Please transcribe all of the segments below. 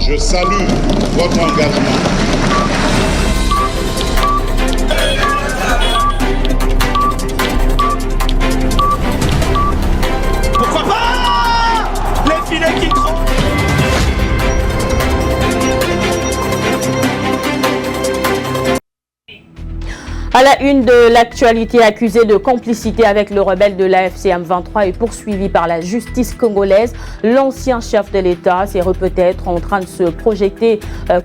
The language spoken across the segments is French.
Je salue votre engagement. Pourquoi pas? Les filets qui tremblent. À la une de l'actualité, accusé de complicité avec le rebelle de l'AFC M23 est poursuivi par la justice congolaise. L'ancien chef de l'État serait peut-être en train de se projeter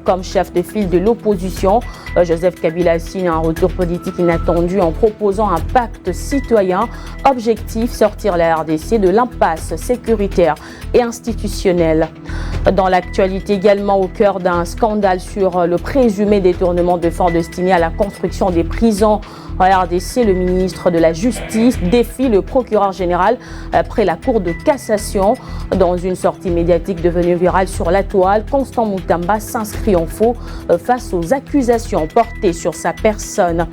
comme chef de file de l'opposition. Joseph Kabila signe un retour politique inattendu en proposant un pacte citoyen. Objectif, sortir la RDC de l'impasse sécuritaire et institutionnelle. Dans l'actualité également, au cœur d'un scandale sur le présumé détournement de fonds destinés à la construction des prisons en RDC, le ministre de la Justice défie le procureur général après la Cour de cassation. Dans une sortie médiatique devenue virale sur la toile, Constant Moutamba s'inscrit en faux face aux accusations portées sur sa personne.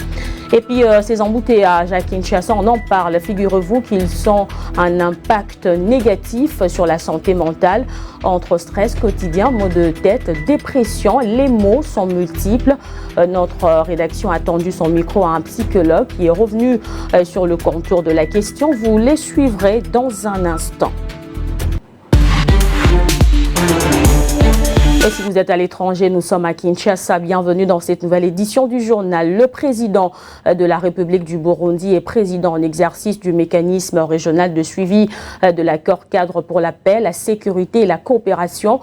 Et puis ces embouteillages à Kinshasa, on en parle. Figurez-vous qu'ils ont un impact négatif sur la santé mentale. Entre stress quotidien, maux de tête, dépression, les maux sont multiples. Notre rédaction a tendu son micro à un psychologue qui est revenu sur le contour de la question. Vous les suivrez dans un instant. Et si vous êtes à l'étranger, nous sommes à Kinshasa. Bienvenue dans cette nouvelle édition du journal. Le président de la République du Burundi et président en exercice du mécanisme régional de suivi de l'accord cadre pour la paix, la sécurité et la coopération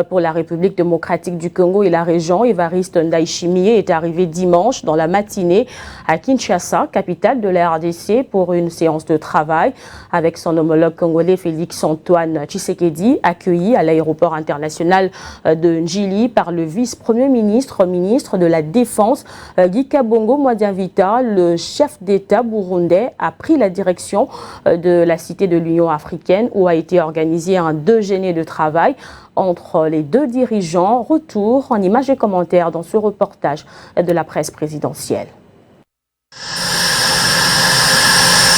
pour la République démocratique du Congo et la région, Évariste Ndayishimiye, est arrivé dimanche dans la matinée à Kinshasa, capitale de la RDC, pour une séance de travail avec son homologue congolais Félix-Antoine Tshisekedi, accueilli à l'aéroport international de Njili par le vice-premier ministre, ministre de la Défense, Guy Kabongo Mwadiamvita. Le chef d'État burundais a pris la direction de la cité de l'Union africaine où a été organisé un déjeuner de travail entre les deux dirigeants. Retour en images et commentaires dans ce reportage de la presse présidentielle.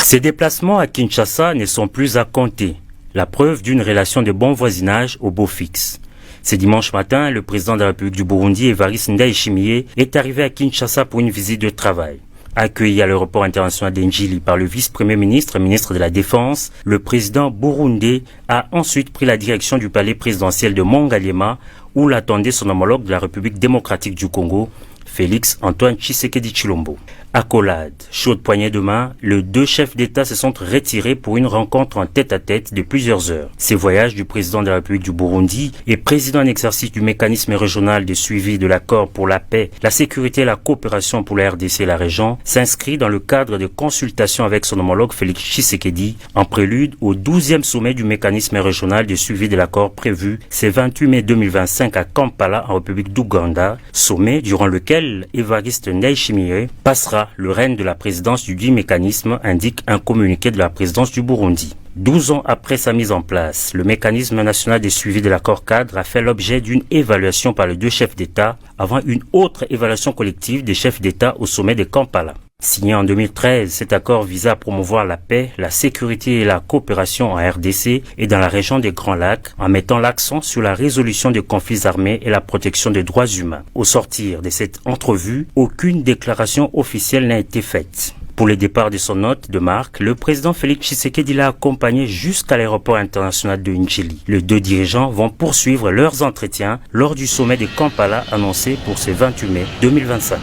Ces déplacements à Kinshasa ne sont plus à compter. La preuve d'une relation de bon voisinage au beau fixe. Ce dimanche matin, le président de la République du Burundi, Évariste Ndayishimiye, est arrivé à Kinshasa pour une visite de travail. Accueilli à l'aéroport international d'Njili par le vice-premier ministre, ministre de la Défense, le président burundais a ensuite pris la direction du palais présidentiel de Mongaliema, où l'attendait son homologue de la République démocratique du Congo, Félix-Antoine Tshisekedi Tshilombo. Accolade, chaude poignée de main, les deux chefs d'État se sont retirés pour une rencontre en tête-à-tête de plusieurs heures. Ces voyages du président de la République du Burundi et président en exercice du mécanisme régional de suivi de l'accord pour la paix, la sécurité et la coopération pour la RDC et la région s'inscrit dans le cadre de consultations avec son homologue Félix Tshisekedi en prélude au 12e sommet du mécanisme régional de suivi de l'accord prévu ce 28 mai 2025 à Kampala en République d'Ouganda, sommet durant lequel Évariste Ndayishimiye passera le règne de la présidence du dit mécanisme, indique un communiqué de la présidence du Burundi. 12 ans après sa mise en place, le mécanisme national de suivi de l'accord cadre a fait l'objet d'une évaluation par les deux chefs d'État avant une autre évaluation collective des chefs d'État au sommet de Kampala. Signé en 2013, cet accord visait à promouvoir la paix, la sécurité et la coopération en RDC et dans la région des Grands Lacs en mettant l'accent sur la résolution des conflits armés et la protection des droits humains. Au sortir de cette entrevue, aucune déclaration officielle n'a été faite. Pour le départ de son hôte de marque, le président Félix Tshisekedi l'a accompagné jusqu'à l'aéroport international de Njili. Les deux dirigeants vont poursuivre leurs entretiens lors du sommet de Kampala annoncé pour ce 28 mai 2025.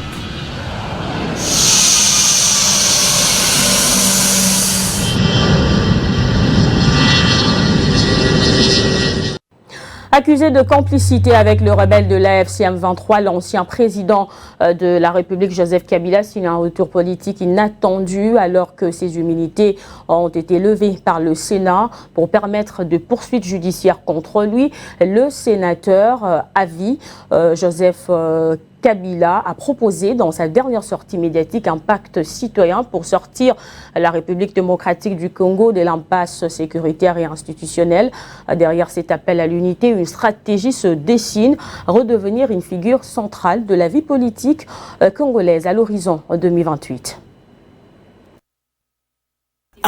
Accusé de complicité avec le rebelle de l'AFC M23, l'ancien président de la République, Joseph Kabila, signe un retour politique inattendu alors que ses immunités ont été levées par le Sénat pour permettre de poursuites judiciaires contre lui. Le sénateur à vie, Joseph Kabila, a proposé dans sa dernière sortie médiatique un pacte citoyen pour sortir la République démocratique du Congo de l'impasse sécuritaire et institutionnelle. Derrière cet appel à l'unité, une stratégie se dessine, redevenir une figure centrale de la vie politique congolaise à l'horizon 2028.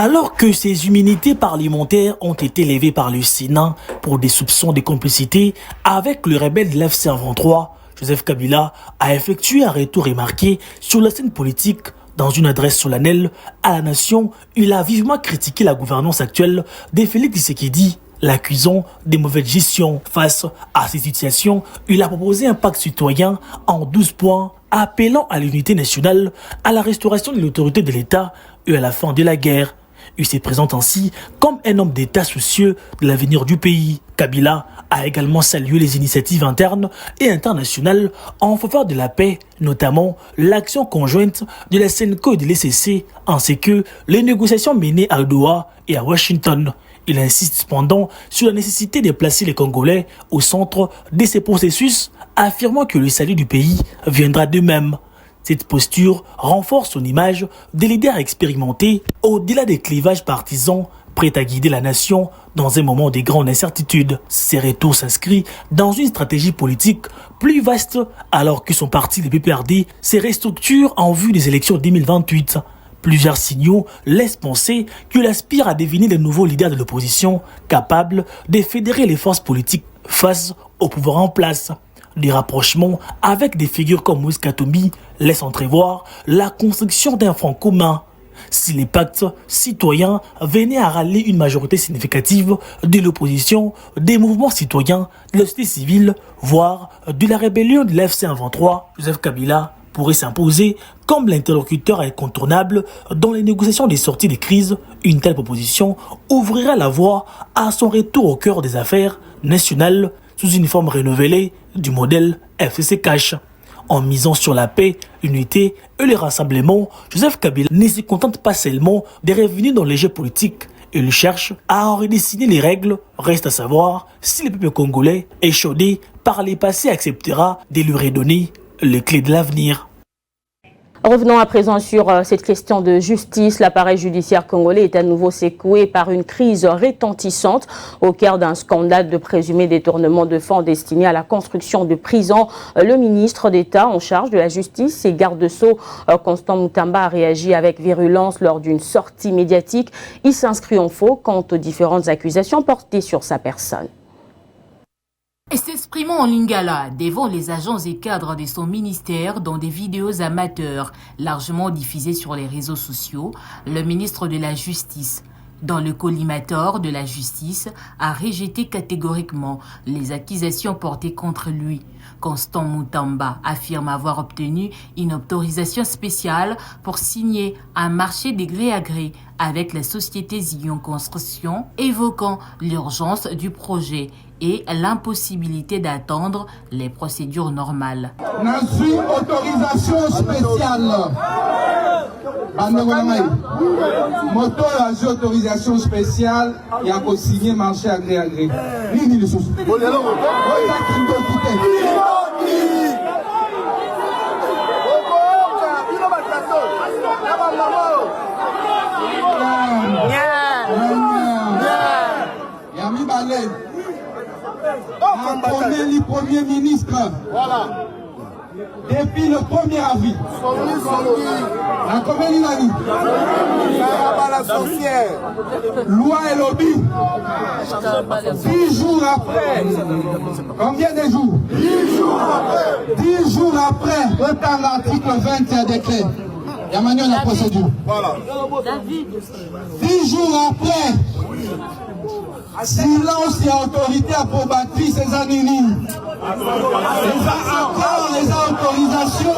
Alors que ces immunités parlementaires ont été levées par le Sénat pour des soupçons de complicité avec le rebelle de l'FC M23, Joseph Kabila a effectué un retour remarqué sur la scène politique. Dans une adresse solennelle à la nation, il a vivement critiqué la gouvernance actuelle de Félix Tshisekedi, l'accusant de mauvaise gestion. Face à ces situations, il a proposé un pacte citoyen en 12 points, appelant à l'unité nationale, à la restauration de l'autorité de l'État et à la fin de la guerre. Il se présente ainsi comme un homme d'État soucieux de l'avenir du pays. Kabila a également salué les initiatives internes et internationales en faveur de la paix, notamment l'action conjointe de la CENCO et de l'ECC, ainsi que les négociations menées à Doha et à Washington. Il insiste cependant sur la nécessité de placer les Congolais au centre de ces processus, affirmant que le salut du pays viendra d'eux-mêmes. Cette posture renforce son image de leader expérimenté au-delà des clivages partisans, prêt à guider la nation dans un moment de grande incertitude. Ces retours s'inscrivent dans une stratégie politique plus vaste alors que son parti, le PPRD, se restructure en vue des élections 2028. Plusieurs signaux laissent penser qu'il aspire à devenir le nouveau leader de l'opposition, capable de fédérer les forces politiques face au pouvoir en place. Des rapprochements avec des figures comme Moïse Katumbi laissent entrevoir la construction d'un front commun. Si les pactes citoyens venaient à rallier une majorité significative de l'opposition, des mouvements citoyens, de la société civile, voire de la rébellion de l'FC M23, Joseph Kabila pourrait s'imposer comme l'interlocuteur incontournable dans les négociations des sorties de crise. Une telle proposition ouvrirait la voie à son retour au cœur des affaires nationales sous une forme renouvelée du modèle FCC Cash. En misant sur la paix, l'unité et le rassemblement, Joseph Kabila ne se contente pas seulement de revenir dans les jeux politiques. Il cherche à en redessiner les règles. Reste à savoir si le peuple congolais, échaudé par les passés, acceptera de lui redonner les clés de l'avenir. Revenons à présent sur cette question de justice. L'appareil judiciaire congolais est à nouveau secoué par une crise retentissante au cœur d'un scandale de présumé détournement de fonds destinés à la construction de prisons. Le ministre d'État en charge de la justice et garde-sceaux, Constant Mutamba, a réagi avec virulence lors d'une sortie médiatique. Il s'inscrit en faux quant aux différentes accusations portées sur sa personne. Et s'exprimant en lingala devant les agents et cadres de son ministère dans des vidéos amateurs largement diffusées sur les réseaux sociaux, le ministre de la Justice, dans le collimateur de la justice, a rejeté catégoriquement les accusations portées contre lui. Constant Mutamba affirme avoir obtenu une autorisation spéciale pour signer un marché de gré à gré avec la société Zion Construction, évoquant l'urgence du projet et l'impossibilité d'attendre les procédures normales. Nazwi autorisation spéciale. Moto a autorisation spéciale et a signé marché à gré à gré. Nini le sous. Yami Balé. Le premier ministre. Voilà. Depuis le 1er avril. La commune Nani. Loi et lobby. 10 jours après. Combien de jours? 10 jours après. 10 jours après. Autant l'article 20 décret. Il y a maintenant la procédure. Voilà. 10 jours après. Silence et autorité approbatrice et anonymes. Les accords, les autorisations.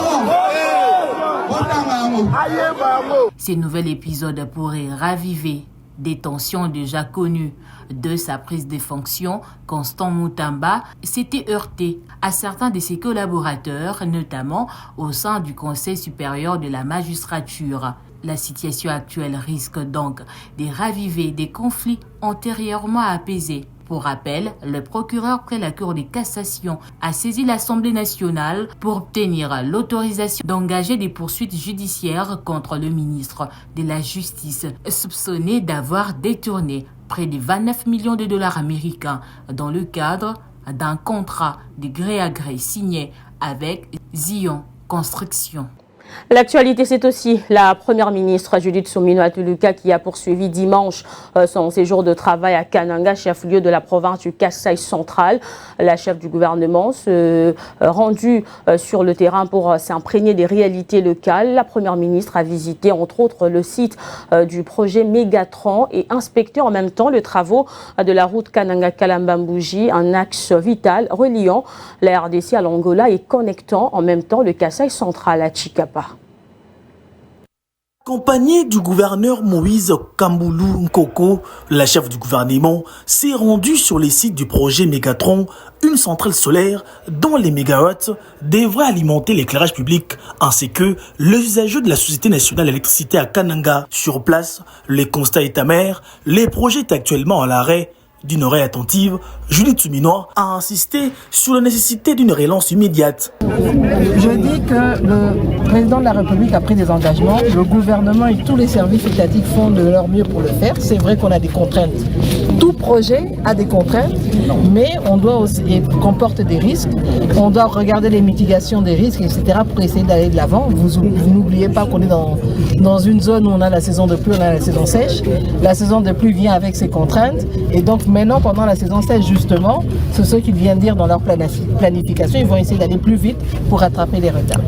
Ces nouvel épisode pourrait raviver des tensions déjà connues. De sa prise de fonction, Constant Mutamba s'était heurté à certains de ses collaborateurs, notamment au sein du Conseil supérieur de la magistrature. La situation actuelle risque donc de raviver des conflits antérieurement apaisés. Pour rappel, le procureur près la Cour de cassation a saisi l'Assemblée nationale pour obtenir l'autorisation d'engager des poursuites judiciaires contre le ministre de la Justice, soupçonné d'avoir détourné près de 29 millions de dollars américains dans le cadre d'un contrat de gré à gré signé avec Zion Construction. L'actualité, c'est aussi la première ministre Judith Suminwa Tuluka qui a poursuivi dimanche son séjour de travail à Kananga, chef-lieu de la province du Kasaï central. La chef du gouvernement se rendue sur le terrain pour s'imprégner des réalités locales. La première ministre a visité entre autres le site du projet Mégatron et inspecté en même temps les travaux de la route Kananga-Kalambambouji, un axe vital reliant la RDC à l'Angola et connectant en même temps le Kasaï central à Chikapa. Accompagné du gouverneur Moïse Kamboulou Nkoko, la chef du gouvernement s'est rendue sur les sites du projet Mégatron, une centrale solaire dont les mégawatts devraient alimenter l'éclairage public, ainsi que les usagers de la Société nationale d'électricité à Kananga. Sur place, les constats est amer, les projets est actuellement à l'arrêt. D'une oreille attentive, Judith Suminwa a insisté sur la nécessité d'une relance immédiate. Je dis que le président de la République a pris des engagements, le gouvernement et tous les services étatiques font de leur mieux pour le faire. C'est vrai qu'on a des contraintes. Tout projet a des contraintes, mais on doit aussi, et comporte des risques. On doit regarder les mitigations des risques, etc. pour essayer d'aller de l'avant. Vous n'oubliez pas qu'on est dans une zone où on a la saison de pluie, on a la saison sèche. La saison de pluie vient avec ses contraintes et donc maintenant, pendant la saison sèche, justement, c'est ce qu'ils viennent dire dans leur planification. Ils vont essayer d'aller plus vite pour rattraper les retards.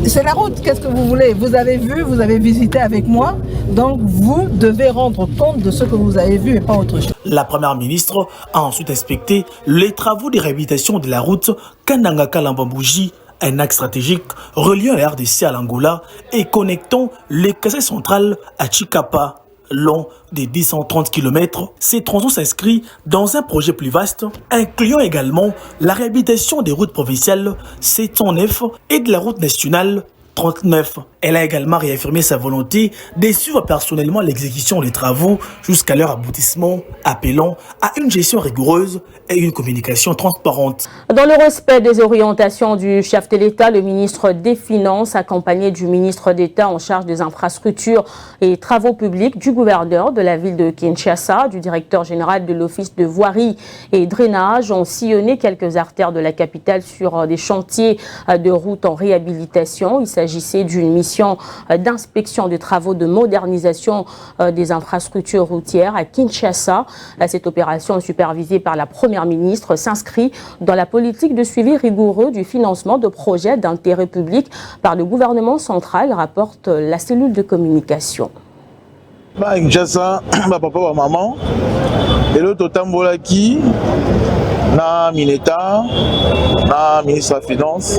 C'est la route, qu'est-ce que vous voulez? Vous avez vu, vous avez visité avec moi, donc vous devez rendre compte de ce que vous avez vu et pas autre chose. La première ministre a ensuite inspecté les travaux de réhabilitation de la route Kananga-Kalambambouji, un axe stratégique reliant la RDC à l'Angola et connectant les Kasaï central à Chikapa. Long de 230 km, ces tronçons s'inscrivent dans un projet plus vaste, incluant également la réhabilitation des routes provinciales 709 et de la route nationale 39. Elle a également réaffirmé sa volonté de suivre personnellement l'exécution des travaux jusqu'à leur aboutissement, appelant à une gestion rigoureuse et une communication transparente. Dans le respect des orientations du chef de l'État, le ministre des Finances, accompagné du ministre d'État en charge des infrastructures et travaux publics, du gouverneur de la ville de Kinshasa, du directeur général de l'Office de voirie et drainage, ont sillonné quelques artères de la capitale sur des chantiers de routes en réhabilitation. Il s'agissait d'une mission d'inspection des travaux de modernisation des infrastructures routières à Kinshasa. Cette opération supervisée par la première ministre s'inscrit dans la politique de suivi rigoureux du financement de projets d'intérêt public par le gouvernement central, rapporte la cellule de communication. Kinshasa, papa, maman, et l'autre tambolaki, na Mineta, na ministre de la Finance,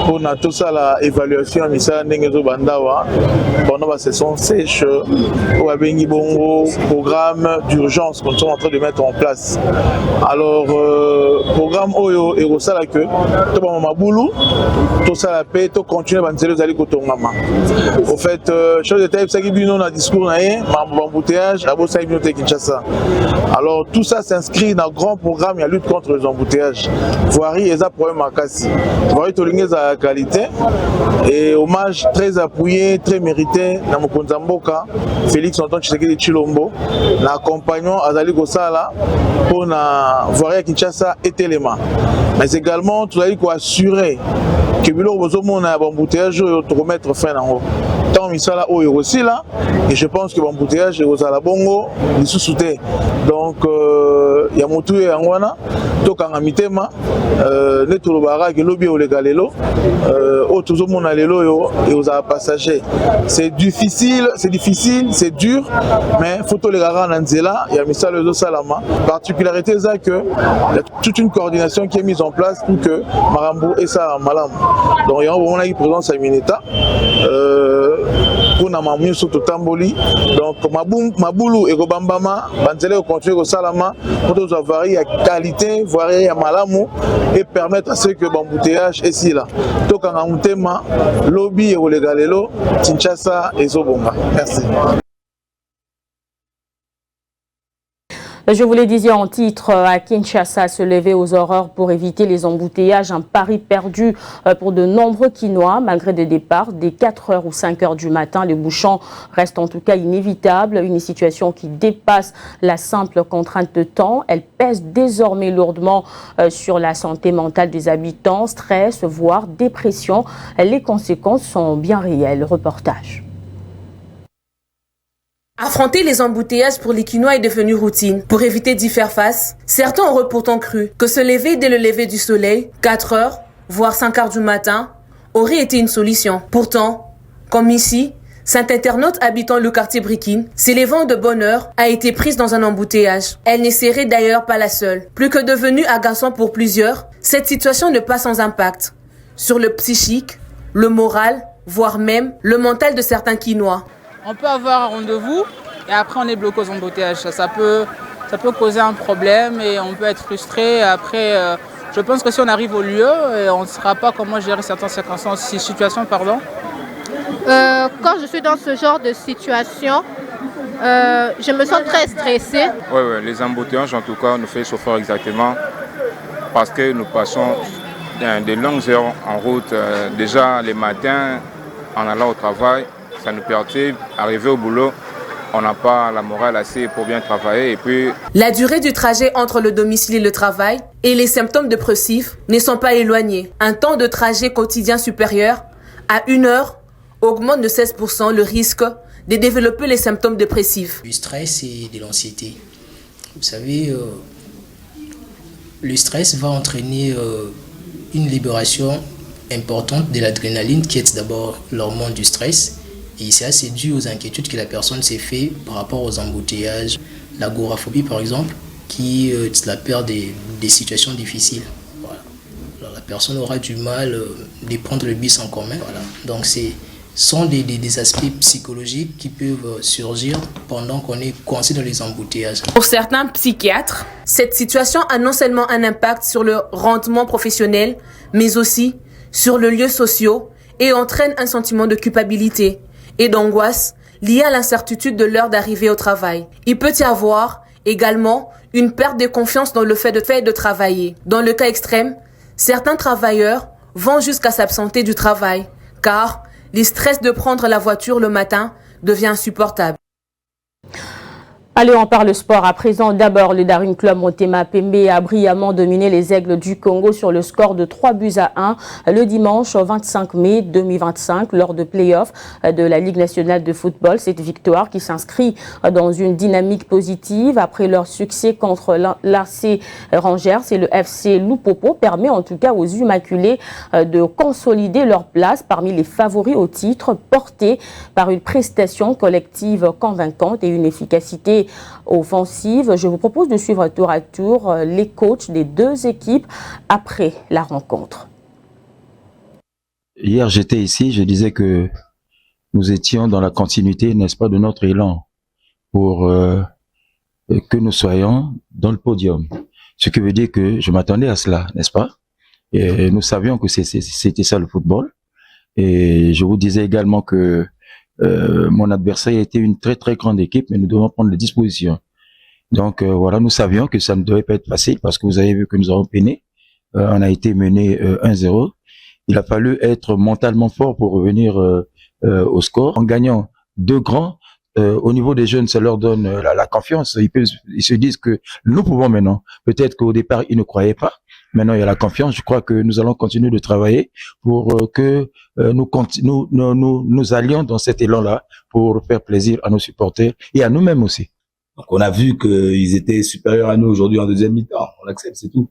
pour tout ça l'évaluation de Bandawa pendant la session sèche au Abengi Bongo, programme d'urgence qu'on est en train de mettre en place. Alors, programme Oyo et Rosala que tout le monde boulot, tout ça la paix, tout continue à banzer les alliés Kotongama. Au fait, chose de taille, ça qui vient dans le discours, embouteillage, à Bossa et Kinshasa. Alors, tout ça s'inscrit dans un grand programme de lutte contre les embouteillages. Voirie et ça problème à Kassi. Voirie Tolingue à qualité et hommage très appuyé, très mérité dans mon Konzamboka, Félix Antoine Tshisekedi Tshilombo, l'accompagnant Azali Gosala pour la voirie à Kinshasa et Téléma. Mais également, tout allons assurer que Bilo Bozomon a un embouteillage pour remettre fin en haut. Tant Misala Oyo aussi là, et je pense que l'embouteillage est aux Alabongo, ils sous-soutés. Donc, il y a Motou et Angwana, Tokanga Mitema, Netolobara, Gelobi ou Legalelo, Otuzomon Alelo et aux passagers. C'est difficile, c'est dur, mais Photo Legara Nanzela, il y a Misala Ozo Salama. Particularité, c'est qu'il y a toute une coordination qui est mise en place pour que Marambo et ça Malam. Donc, il y a un moment qui présente à Mineta. Pour na sur Tamboli, donc Maboulou et Gobambama, Banzele au continuer au Salama, pour tous avoir la qualité, voir à Malamu et permettre à ceux que l'embouteillage est ici là. Donc en Moutema, Lobby et Olegalelo, Kinshasa et Zobonga. Merci. Je vous le disais en titre, à Kinshasa, se lever aux horreurs pour éviter les embouteillages, un pari perdu pour de nombreux Kinois. Malgré des départs, dès 4h ou 5h du matin, les bouchons restent en tout cas inévitables. Une situation qui dépasse la simple contrainte de temps. Elle pèse désormais lourdement sur la santé mentale des habitants. Stress, voire dépression. Les conséquences sont bien réelles. Reportage. Affronter les embouteillages pour les Kinois est devenu routine. Pour éviter d'y faire face, certains auraient pourtant cru que se lever dès le lever du soleil, 4 heures, voire 5 heures du matin, aurait été une solution. Pourtant, comme ici, cette internaute habitant le quartier Brikine, s'élevant de bonne heure, a été prise dans un embouteillage. Elle ne serait d'ailleurs pas la seule. Plus que devenue agaçant pour plusieurs, cette situation ne passe sans impact sur le psychique, le moral, voire même le mental de certains Kinois. On peut avoir un rendez-vous et après on est bloqué aux embouteillages. Ça peut causer un problème et on peut être frustré. Après, je pense que si on arrive au lieu, on ne saura pas comment gérer certaines situations. Quand je suis dans ce genre de situation, je me sens très stressée. Oui, les embouteillages en tout cas nous fait souffrir exactement parce que nous passons de longues heures en route. Déjà les matins en allant au travail. Ça nous perturbe, arriver au boulot, on n'a pas la morale assez pour bien travailler. Et puis... La durée du trajet entre le domicile et le travail et les symptômes dépressifs ne sont pas éloignés. Un temps de trajet quotidien supérieur à 1 heure augmente de 16% le risque de développer les symptômes dépressifs. Du stress et de l'anxiété. Vous savez, le stress va entraîner une libération importante de l'adrénaline qui est d'abord l'hormone du stress. Et c'est assez dû aux inquiétudes que la personne s'est fait par rapport aux embouteillages. L'agoraphobie, par exemple, qui est la peur des situations difficiles. Voilà. Alors, la personne aura du mal de prendre le bus en commun. Voilà. Donc, ce sont des aspects psychologiques qui peuvent surgir pendant qu'on est coincé dans les embouteillages. Pour certains psychiatres, cette situation a non seulement un impact sur le rendement professionnel, mais aussi sur le lieu social et entraîne un sentiment de culpabilité et d'angoisse liée à l'incertitude de l'heure d'arrivée au travail. Il peut y avoir également une perte de confiance dans le fait de travailler. Dans le cas extrême, certains travailleurs vont jusqu'à s'absenter du travail car le stress de prendre la voiture le matin devient insupportable. Allez, on parle sport à présent. D'abord, le Daring Club Motema Pembe a brillamment dominé les Aigles du Congo sur le score de 3-1 le dimanche 25 mai 2025 lors de play-off de la Ligue nationale de football. Cette victoire qui s'inscrit dans une dynamique positive après leur succès contre l'AC Rangers et le FC Lupopo permet en tout cas aux Immaculés de consolider leur place parmi les favoris au titre, portés par une prestation collective convaincante et une efficacité offensive. Je vous propose de suivre tour à tour les coachs des deux équipes après la rencontre. Hier, j'étais ici, je disais que nous étions dans la continuité, n'est-ce pas, de notre élan pour que nous soyons dans le podium. Ce qui veut dire que je m'attendais à cela, n'est-ce pas? Et nous savions que c'était ça le football. Et je vous disais également que mon adversaire était une très très grande équipe, mais nous devons prendre les dispositions. Donc voilà, nous savions que ça ne devait pas être facile parce que vous avez vu que nous avons peiné. On a été mené 1-0. Il a fallu être mentalement fort pour revenir au score. En gagnant 2 grands, au niveau des jeunes, ça leur donne la confiance. Ils se disent que nous pouvons maintenant. Peut-être qu'au départ, ils ne croyaient pas. Maintenant, il y a la confiance. Je crois que nous allons continuer de travailler pour que nous allions dans cet élan-là pour faire plaisir à nos supporters et à nous-mêmes aussi. Donc, on a vu qu'ils étaient supérieurs à nous aujourd'hui en deuxième mi-temps. On accepte, c'est tout.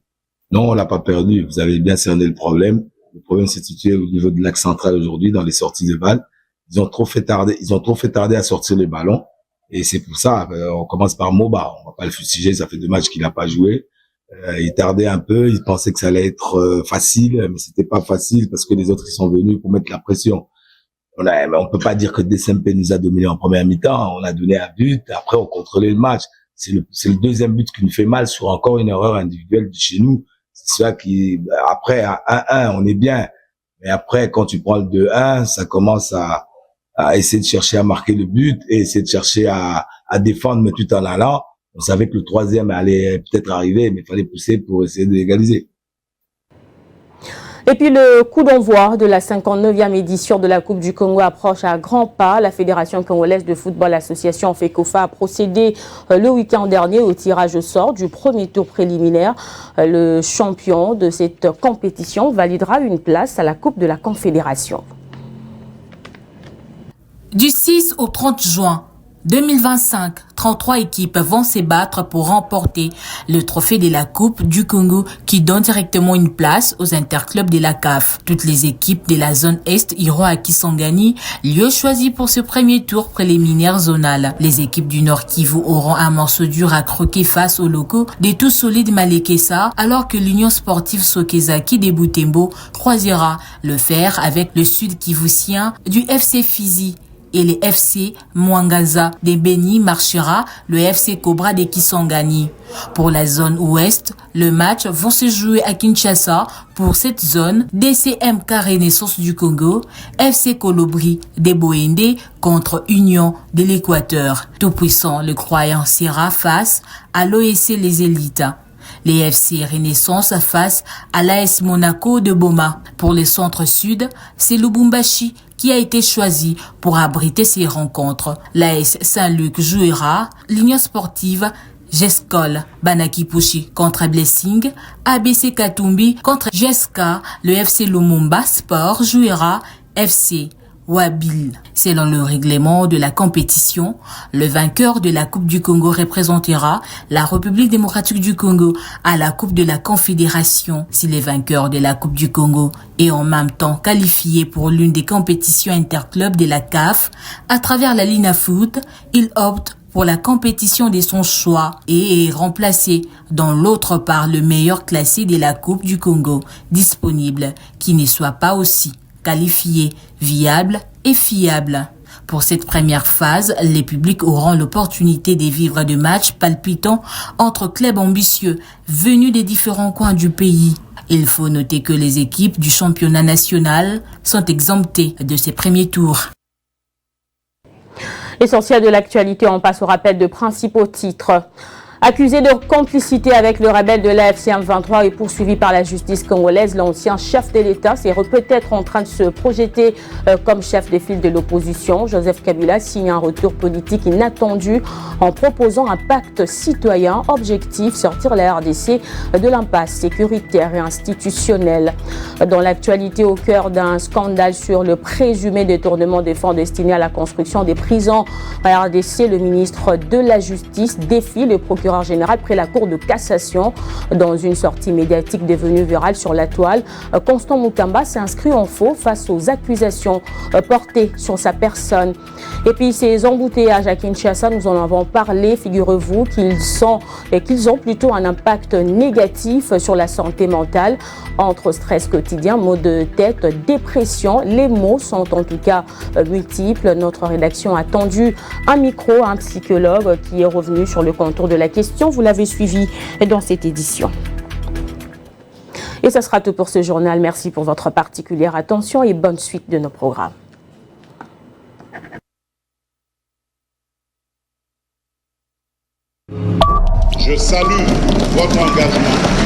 Non, on l'a pas perdu. Vous avez bien cerné le problème. Le problème s'est situé au niveau de l'axe central aujourd'hui, dans les sorties de balles. Ils ont trop fait tarder à sortir les ballons. Et c'est pour ça, on commence par Moba. On va pas le fustiger. Ça fait 2 matchs qu'il n'a pas joué. Il tardait un peu, il pensait que ça allait être facile, mais c'était pas facile parce que les autres ils sont venus pour mettre la pression. On peut pas dire que DSMP nous a dominé en première mi-temps, on a donné un but, après on contrôlait le match. C'est le deuxième but qui nous fait mal sur encore une erreur individuelle de chez nous. C'est ça qui, après à 1-1 on est bien, mais après quand tu prends le 2-1, ça commence à essayer de chercher à marquer le but et essayer de chercher à défendre mais tout en allant. On savait que le troisième allait peut-être arriver, mais il fallait pousser pour essayer de l'égaliser. Et puis le coup d'envoi de la 59e édition de la Coupe du Congo approche à grands pas. La Fédération congolaise de football association FECOFA a procédé le week-end dernier au tirage au sort du premier tour préliminaire. Le champion de cette compétition validera une place à la Coupe de la Confédération. Du 6 au 30 juin 2025, 33 équipes vont se battre pour remporter le trophée de la Coupe du Congo qui donne directement une place aux interclubs de la CAF. Toutes les équipes de la zone Est iront à Kisangani, lieu choisi pour ce premier tour préliminaire zonal. Les équipes du Nord Kivu auront un morceau dur à croquer face aux locaux des tout solides Malekesa, alors que l'Union sportive Sokezaki de Butembo croisera le fer avec le Sud Kivusien du FC Fizi. Et le FC Mwangaza de Beni marchera le FC Cobra de Kisangani. Pour la zone ouest, le match vont se jouer à Kinshasa. Pour cette zone, DCMK Renaissance du Congo, FC Colobri de Boende contre Union de l'Équateur. Tout puissant, le croyant sera face à l'OSC Les Élites. Les FC Renaissance face à l'AS Monaco de Boma. Pour le centre-sud, c'est Lubumbashi qui a été choisi pour abriter ces rencontres. L'AS Saint-Luc jouera l'Union sportive Jescol Banakipushi contre Blessing, ABC Katumbi contre Jeska, le FC Lumumba Sport jouera FC Wabil. Selon le règlement de la compétition, le vainqueur de la Coupe du Congo représentera la République démocratique du Congo à la Coupe de la Confédération. Si les vainqueurs de la Coupe du Congo est en même temps qualifié pour l'une des compétitions interclubs de la CAF, à travers la Linafoot, il opte pour la compétition de son choix et est remplacé dans l'autre par le meilleur classé de la Coupe du Congo disponible, qui ne soit pas aussi qualifié, viable et fiable. Pour cette première phase, les publics auront l'opportunité de vivre des matchs palpitants entre clubs ambitieux venus des différents coins du pays. Il faut noter que les équipes du championnat national sont exemptées de ces premiers tours. Essentiel de l'actualité, on passe au rappel de principaux titres. Accusé de complicité avec le rebelle de l'AFC M23 et poursuivi par la justice congolaise, l'ancien chef de l'État s'est peut-être en train de se projeter comme chef de file de l'opposition. Joseph Kabila signe un retour politique inattendu en proposant un pacte citoyen. Objectif, sortir la RDC de l'impasse sécuritaire et institutionnelle. Dans l'actualité, au cœur d'un scandale sur le présumé détournement des fonds destinés à la construction des prisons à RDC, le ministre de la Justice défie le procureur général près la Cour de cassation. Dans une sortie médiatique devenue virale sur la toile, Constant Mutamba s'inscrit en faux face aux accusations portées sur sa personne. Et puis ces embouteillages à Kinshasa, nous en avons parlé. Figurez-vous qu'ils ont plutôt un impact négatif sur la santé mentale, entre stress quotidien, maux de tête, dépression. Les maux sont en tout cas multiples. Notre rédaction a tendu un micro à un psychologue qui est revenu sur le contour de la question. Vous l'avez suivi dans cette édition. Et ça sera tout pour ce journal. Merci pour votre particulière attention et bonne suite de nos programmes. Je salue votre engagement.